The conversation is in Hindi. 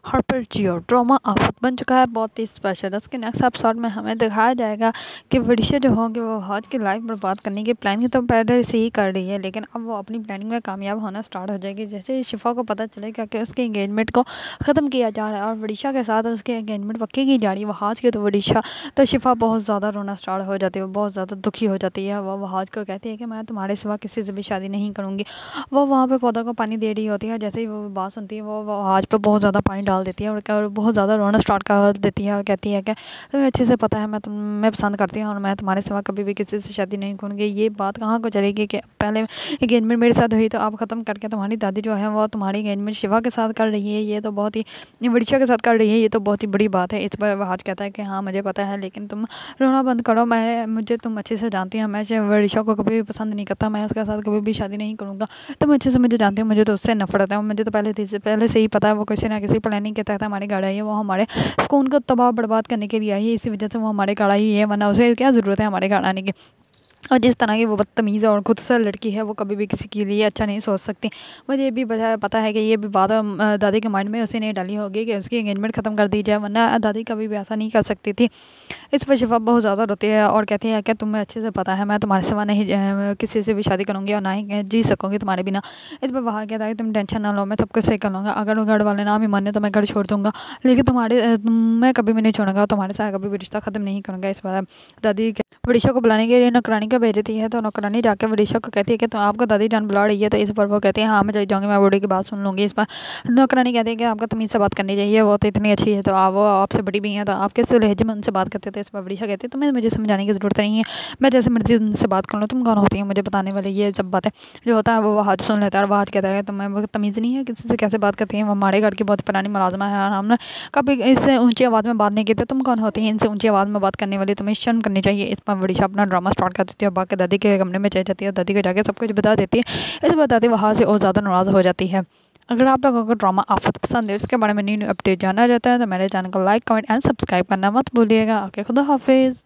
हर जियो ड्रामा आफत बन चुका है बहुत ही स्पेशल। उसके नेक्स्ट एपिसोड में हमें दिखाया जाएगा कि वरिशा जो होंगे वो हौज की लाइफ बर्बाद करने की प्लानिंग तो पहले से ही कर रही है, लेकिन अब वो अपनी प्लानिंग में कामयाब होना स्टार्ट हो जाएगी। जैसे ही शिफा को पता चलेगा कि उसके एंगेजमेंट को ख़त्म किया जा रहा है और वरिशा के साथ उसकी एंगेजमेंट पक्की की जा रही है वो हौज की, तो वरिशा तो शिफा बहुत ज़्यादा रोना स्टार्ट हो जाती है, वो बहुत ज़्यादा दुखी हो जाती है। वो हौज को कहती है कि मैं तुम्हारे सिवा किसी से भी शादी नहीं करूँगी। वो वहाँ पे पौधों को पानी दे रही होती है, जैसे ही वो बात सुनती है वो हौज पे बहुत ज़्यादा पानी डाल देती है और बहुत ज़्यादा रोना स्टार्ट कर देती है और कहती है कि तुम्हें अच्छे से पता है मैं पसंद करती हूँ और मैं तुम्हारे सिवा कभी भी किसी से शादी नहीं करूँगी। ये बात कहाँ को चलेगी कि पहले एंगेजमेंट मेरे साथ हुई तो आप ख़त्म करके तुम्हारी दादी जो है वो तुम्हारी एंगेजमेंट शिवा के साथ कर रही है, ये तो बहुत ही वरिशा के साथ कर रही है, ये तो बहुत ही बड़ी बात है। इस पर वहाज कहता है कि हाँ मुझे पता है, लेकिन तुम रोना बंद करो, मुझे तुम अच्छे से जानती हो, मैं वरिशा को कभी भी पसंद नहीं करता, मैं उसके साथ कभी भी शादी नहीं करूँगा। तुम अच्छे से मुझे जानती हो, मुझे तो उससे नफरत है, मुझे तो पहले से ही पता है वो किसी ना किसी प्लानिंग के तहत हमारे घर आई है, वो हमारे सुकून को तबाह बर्बाद करने के लिए आई है, इसी वजह से वो हमारे घर आई है, वरना उसे क्या ज़रूरत है हमारे घर आने की। और जिस तरह की वो बदतमीज़ और खुद से लड़की है वो कभी भी किसी के लिए अच्छा नहीं सोच सकती। मुझे ये भी पता है कि ये भी बात दादी के माइंड में उसे नहीं डाली होगी कि उसकी एंगेजमेंट ख़त्म कर दी जाए, वरना दादी कभी भी ऐसा नहीं कर सकती थी। इस पर शिफा बहुत ज़्यादा रोती है और कहती है कि तुम्हें अच्छे से पता है मैं तुम्हारे सिवा नहीं किसी से भी शादी करूँगी और ना ही जी सकूँगी तुम्हारे बिना। इस पर वहाँ कहता है तुम टेंशन ना लो, मैं सब कुछ सही कर लूँगा, अगर घर वाले ना भी माने तो मैं घर छोड़ दूँगा, लेकिन मैं कभी भी नहीं छोड़ूंगा, तुम्हारे साथ कभी भी रिश्ता ख़त्म नहीं करूँगा। इस बार दादी वरिशा को बुलाने के लिए नौकरानी को भेजती है, तो नौकरानी जाकर वरिशा को कहती है कि तो आपको दादी जान बुला रही है, तो इस पर वो कहती है हाँ मैं चली जाऊँगी, मैं बूढ़ी की बात सुन लूँगी। इस पर नौकरानी कहती है कि आपको तमीज़ से बात करनी चाहिए, वो तो इतनी अच्छी है, तो वो आपसे बड़ी भी हैं, तो आप किस लहजे में उनसे बात करते थे। इस पर वरिशा कहती है तुम्हें मुझे समझाने की ज़रूरत नहीं है, मैं जैसे मर्जी उनसे बात कर लूँ, तुम कौन होती है मुझे बताने वाली। ये सब बातें जो होता है वो हाथ सुन लेता है और वहाज कहता है तुम्हें तमीज़ नहीं है किसी से कैसे बात करती हैं, वो हमारे घर की बहुत पुरानी मुलाजमा है और हमने कभी इससे ऊंची आवाज़ में बात नहीं की, तो तुम कौन होती हैं इनसे ऊंची आवाज़ में बात करने वाली, तुम्हें शर्म करनी चाहिए। इस पर वरिशा अपना ड्रामा स्टार्ट कर देती है और बाकी दादी के कमरे में चली जाती है और दादी को जाके सब कुछ बता देती है। इस पर दादी वहाँ से और ज़्यादा नाराज़ हो जाती है। अगर आप लोगों को ड्रामा आफत पसंद है, इसके बारे में न्यू अपडेट जानना चाहता है तो मेरे चैनल को लाइक कमेंट एंड सब्सक्राइब करना मत भूलिएगा। ओके, खुदा हाफिज़।